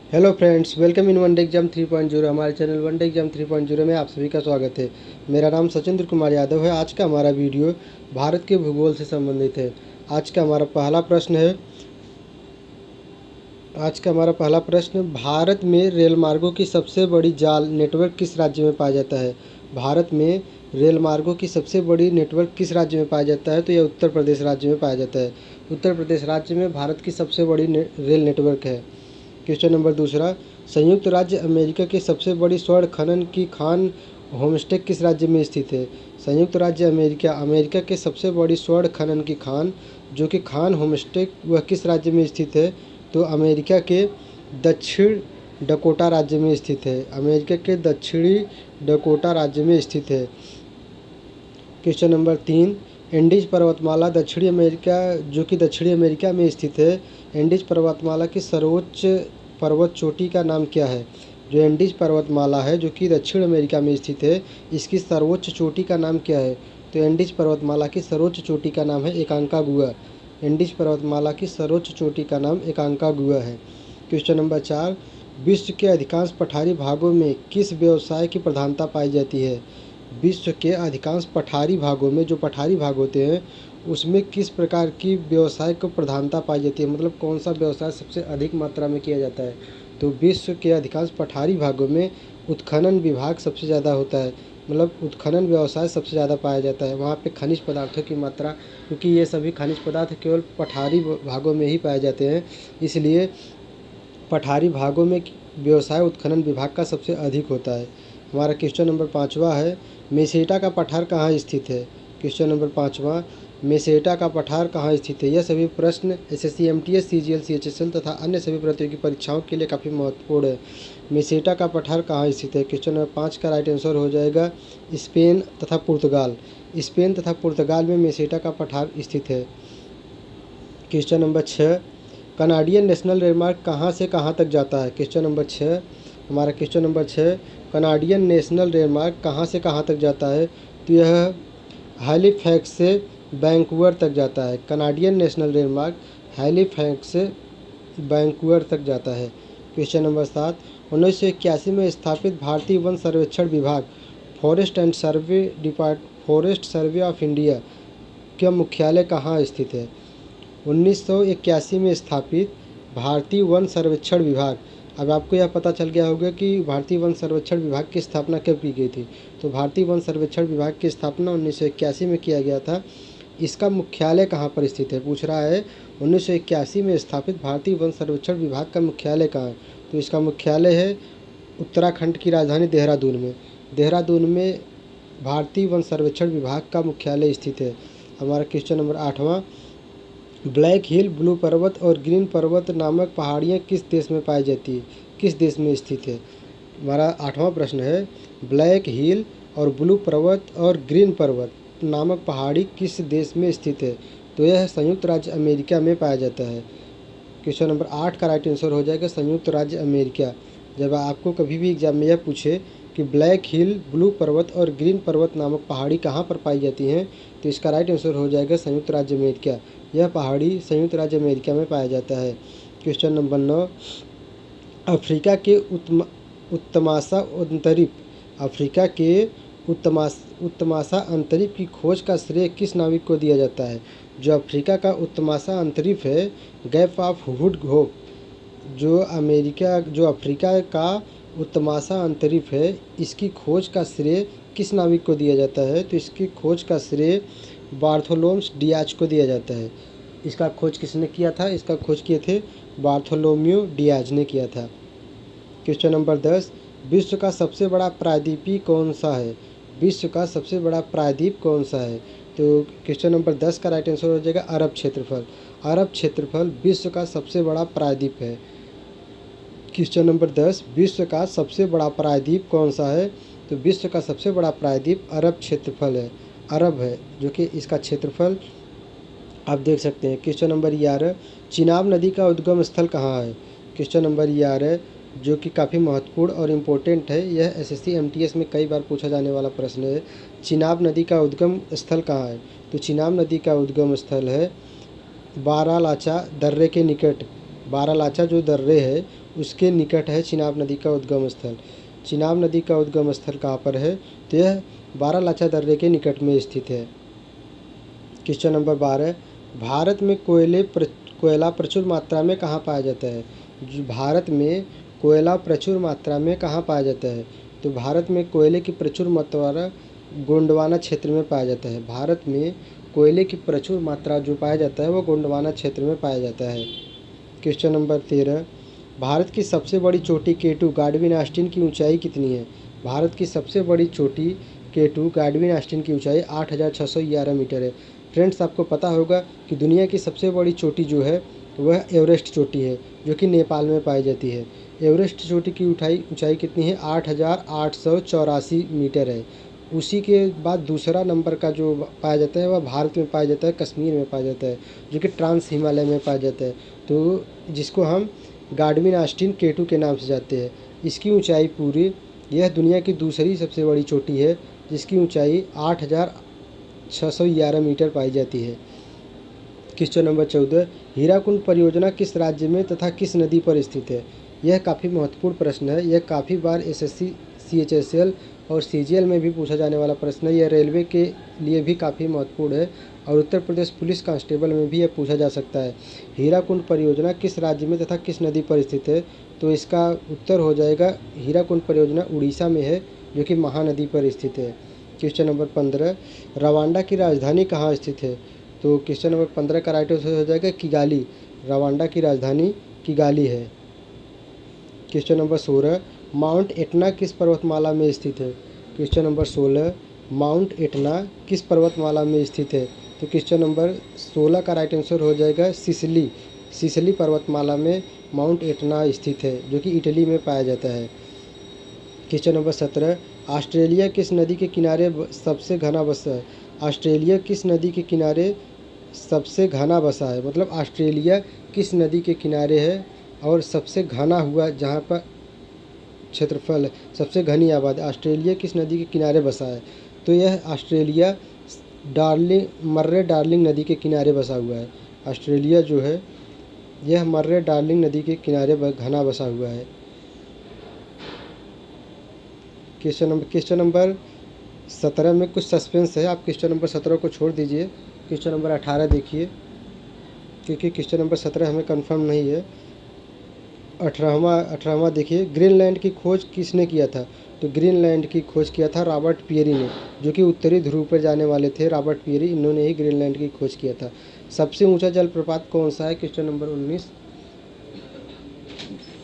Hello friends, welcome in one day exam 3.0। हमारे channel one day exam 3.0 में आप सभी का स्वागत है। मेरा नाम सचिंद्र कुमार यादव है। आज का हमारा वीडियो भारत के भूगोल से संबंधित है। आज का हमारा पहला प्रश्न भारत में रेल मार्गों की सबसे बड़ी जाल नेटवर्क किस राज्य में पाया जाता है। भारत में रेल मार्गों की सबसे बड़ी नेटवर्क किस राज्य में पाया जाता है? तो यह उत्तर प्रदेश राज्य में पाया जाता है। उत्तर प्रदेश राज्य में भारत की सबसे बड़ी रेल नेटवर्क है। क्वेश्चन नंबर दूसरा, संयुक्त राज्य अमेरिका की सबसे बड़ी स्वर्ण खनन की खान होमस्टे किस राज्य में स्थित है? संयुक्त राज्य अमेरिका अमेरिका के सबसे बड़ी स्वर्ण खनन की खान जो कि खान होमस्टे वह किस राज्य में स्थित है? तो अमेरिका के दक्षिण डकोटा राज्य में स्थित है। अमेरिका के दक्षिणी डकोटा राज्य में स्थित है। क्वेश्चन नंबर 3, एंडीज पर्वतमाला दक्षिणी अमेरिका जो कि दक्षिणी अमेरिका में स्थित है। एंडीज पर्वतमाला की सर्वोच्च पर्वत चोटी का नाम क्या है? जो एंडीज पर्वतमाला है जो कि दक्षिण अमेरिका में स्थित है, इसकी सर्वोच्च चोटी का नाम क्या है? तो एंडीज पर्वतमाला की सर्वोच्च चोटी का नाम है एकांकागुआ। एंडीज पर्वतमाला की सर्वोच्च चोटी का नाम एकांकागुआ है। क्वेश्चन नंबर 4, विश्व के अधिकांश पठारी भागों में किस व्यवसाय की प्रधानता पाई जाती है? विश्व के अधिकांश पठारी भागों में, जो पठारी भाग होते हैं, उसमें किस प्रकार की व्यवसाय को प्रधानता पाई जाती है? मतलब कौन सा व्यवसाय सबसे अधिक मात्रा में किया जाता है? तो विश्व के अधिकांश पठारी भागों में उत्खनन विभाग सबसे ज़्यादा होता है। मतलब उत्खनन व्यवसाय सबसे ज़्यादा पाया जाता है। वहाँ पे खनिज पदार्थों की मात्रा, क्योंकि ये सभी खनिज पदार्थ केवल पठारी भागों में ही पाए जाते हैं, इसलिए पठारी भागों में व्यवसाय उत्खनन विभाग का सबसे अधिक होता है। हमारा क्वेश्चन नंबर 5वां है, मेसेटा का पठार कहाँ स्थित है? क्वेश्चन नंबर 5वां, मेसेटा का पठार कहाँ स्थित है? यह सभी प्रश्न एसएससी, एमटीएस, सीजीएल, सीएचएसएल तथा अन्य सभी प्रतियोगी परीक्षाओं के लिए काफ़ी महत्वपूर्ण है। मेसेटा का पठार कहाँ स्थित है? क्वेश्चन नंबर 5 का राइट आंसर हो जाएगा स्पेन तथा पुर्तगाल। स्पेन तथा पुर्तगाल में मेसेटा का पठार स्थित है। क्वेश्चन नंबर 6, कनाडियन नेशनल रेलमार्ग कहाँ से कहाँ तक जाता है? क्वेश्चन नंबर 6, हमारा क्वेश्चन नंबर 6, कनाडियन नेशनल रेलमार्ग कहाँ से कहाँ तक जाता है? तो यह हैलिफैक्स से वैंकूवर तक जाता है। कनाडियन नेशनल रेलमार्ग हैलिफैक्स से वैंकूवर तक जाता है। क्वेश्चन नंबर 7, 1981 में स्थापित भारतीय वन सर्वेक्षण विभाग फॉरेस्ट सर्वे ऑफ इंडिया का मुख्यालय कहाँ स्थित है? 1981 में स्थापित भारतीय वन सर्वेक्षण विभाग। अब आपको यह पता चल गया होगा कि भारतीय वन सर्वेक्षण विभाग की स्थापना कब की गई थी। तो भारतीय वन सर्वेक्षण विभाग की स्थापना 1981 में किया गया था। इसका मुख्यालय कहाँ पर स्थित है पूछ रहा है। 1981 में स्थापित भारतीय वन सर्वेक्षण विभाग का मुख्यालय कहाँ है? तो इसका मुख्यालय है उत्तराखंड की राजधानी देहरादून में। देहरादून में भारतीय वन सर्वेक्षण विभाग का मुख्यालय स्थित है। हमारा क्वेश्चन नंबर 8वां, ब्लैक हिल, ब्लू पर्वत और ग्रीन पर्वत नामक पहाड़ियाँ किस देश में पाई जाती है? किस देश में स्थित है? हमारा 8वां प्रश्न है, ब्लैक हिल और ब्लू पर्वत और ग्रीन पर्वत नामक पहाड़ी किस देश में स्थित है? तो यह संयुक्त राज्य अमेरिका में पाया जाता है। क्वेश्चन नंबर 8 का राइट आंसर हो जाएगा संयुक्त राज्य अमेरिका। जब आपको कभी भी एग्जाम में यह पूछे कि ब्लैक हिल, ब्लू पर्वत और ग्रीन पर्वत नामक पहाड़ी कहाँ पर पाई जाती हैं, तो इसका राइट आंसर हो जाएगा संयुक्त राज्य अमेरिका। यह पहाड़ी संयुक्त राज्य अमेरिका में पाया जाता है। क्वेश्चन नंबर 9, अफ्रीका के उत्तमाशा अंतरिप अफ्रीका के उत्तमाशा अंतरिप की खोज का श्रेय किस नाविक को दिया जाता है? जो अफ्रीका का उत्तमाशा अंतरिप है, गैप ऑफ वुड होप, जो अफ्रीका का उत्तमाशा अंतरिप है, इसकी खोज का श्रेय किस नाविक को दिया जाता है? तो इसकी खोज का श्रेय बार्थोलोम्यूस डियाज को दिया जाता है। इसका खोज किसने किया था? इसका खोज किए थे बार्थोलोम्यू डियाज ने किया था। क्वेश्चन नंबर 10, विश्व का सबसे बड़ा प्रायद्वीपी कौन सा है? विश्व का सबसे बड़ा प्रायद्वीप कौन सा है? तो क्वेश्चन नंबर 10 का राइट आंसर हो जाएगा अरब क्षेत्रफल। अरब क्षेत्रफल विश्व का सबसे बड़ा प्रायद्वीप है। क्वेश्चन नंबर 10, विश्व का सबसे बड़ा प्रायद्वीप कौन सा है? तो विश्व का सबसे बड़ा प्रायद्वीप अरब क्षेत्रफल है, अरब है, जो कि इसका क्षेत्रफल आप देख सकते हैं। क्वेश्चन नंबर 11, चिनाब नदी का उद्गम स्थल कहाँ है? क्वेश्चन नंबर 11 जो कि काफ़ी महत्वपूर्ण और इम्पोर्टेंट है, यह एसएससी एमटीएस में कई बार पूछा जाने वाला प्रश्न है। चिनाब नदी का उद्गम स्थल कहाँ है? तो चिनाब नदी का उद्गम स्थल है बारालाचा दर्रे के निकट। बारालाचा जो दर्रे है उसके निकट है चिनाब नदी का उद्गम स्थल। चिनाब नदी का उद्गम स्थल कहाँ पर है? तो यह बारालाचा दर्रे के निकट में स्थित है। क्वेश्चन नंबर 12, भारत में कोयला प्रचुर मात्रा में कहाँ पाया जाता है? भारत में कोयला प्रचुर मात्रा में कहाँ पाया जाता है? तो भारत में कोयले की प्रचुर मात्रा गोंडवाना क्षेत्र में पाया जाता है। भारत में कोयले की प्रचुर मात्रा जो पाया जाता है वो गोंडवाना क्षेत्र में पाया जाता है। क्वेश्चन नंबर 13, भारत की सबसे बड़ी चोटी केटू गाडविन आस्टीन की ऊंचाई कितनी है? भारत की सबसे बड़ी चोटी केटू गाडविन आस्टीन की ऊंचाई 8,611 मीटर है। फ्रेंड्स, आपको पता होगा कि दुनिया की सबसे बड़ी चोटी जो है वह एवरेस्ट चोटी है, जो कि नेपाल में पाई जाती है। एवरेस्ट चोटी की ऊंचाई कितनी है? 8,884 मीटर है। उसी के बाद दूसरा नंबर का जो पाया जाता है वह भारत में पाया जाता है, कश्मीर में पाया जाता है, जो कि ट्रांस हिमालय में पाया जाता है, तो जिसको हम गाडविन आस्टीन केटू के नाम से जानते हैं। इसकी ऊंचाई पूरी, यह दुनिया की दूसरी सबसे बड़ी चोटी है, जिसकी ऊंचाई 8,611 मीटर पाई जाती है। क्वेश्चन नंबर 14, हीराकुंड परियोजना किस राज्य में तथा किस नदी पर स्थित है? यह काफ़ी महत्वपूर्ण प्रश्न है। यह काफ़ी बार एसएससी, सीएचएसएल और सीजीएल में भी पूछा जाने वाला प्रश्न है। यह रेलवे के लिए भी काफ़ी महत्वपूर्ण है और उत्तर प्रदेश पुलिस कांस्टेबल में भी यह पूछा जा सकता है। हीराकुंड परियोजना किस राज्य में तथा किस नदी पर स्थित है? तो इसका उत्तर हो जाएगा, हीराकुंड परियोजना उड़ीसा में है, जो कि महानदी पर स्थित है। क्वेश्चन नंबर 15, रवांडा की राजधानी कहाँ स्थित है? तो क्वेश्चन नंबर 15 का राइट आंसर हो जाएगा किगाली। रवांडा की राजधानी किगाली है। क्वेश्चन नंबर 16, माउंट एटना किस पर्वतमाला में स्थित है? क्वेश्चन नंबर 16, माउंट एटना किस पर्वतमाला में स्थित है? तो क्वेश्चन नंबर 16 का राइट आंसर हो जाएगा सिसिली। सिसिली पर्वतमाला में माउंट एटना स्थित है, जो कि इटली में पाया जाता है। क्वेश्चन नंबर 17, ऑस्ट्रेलिया किस नदी के किनारे सबसे घना बसा है? ऑस्ट्रेलिया किस नदी के किनारे सबसे घना बसा है? मतलब ऑस्ट्रेलिया किस नदी के किनारे है और सबसे घना हुआ, जहाँ पर क्षेत्रफल सबसे घनी आबादी, ऑस्ट्रेलिया किस नदी के किनारे बसा है? तो यह ऑस्ट्रेलिया मर्रे डार्लिंग नदी के किनारे बसा हुआ है। ऑस्ट्रेलिया जो है यह मर्रे डार्लिंग नदी के किनारे घना बसा हुआ है। क्वेश्चन नंबर 17 में कुछ सस्पेंस है, आप क्वेश्चन नंबर 17 को छोड़ दीजिए, क्वेश्चन नंबर 18 देखिए, क्योंकि क्वेश्चन नंबर 17 हमें कंफर्म नहीं है। 18वां देखिए, ग्रीनलैंड की खोज किसने किया था? तो ग्रीनलैंड की खोज किया था रॉबर्ट पियरी ने, जो कि उत्तरी ध्रुव पर जाने वाले थे। रॉबर्ट पियरी, इन्होंने ही ग्रीनलैंड की खोज किया था। सबसे ऊंचा जलप्रपात कौन सा है? Question number 19,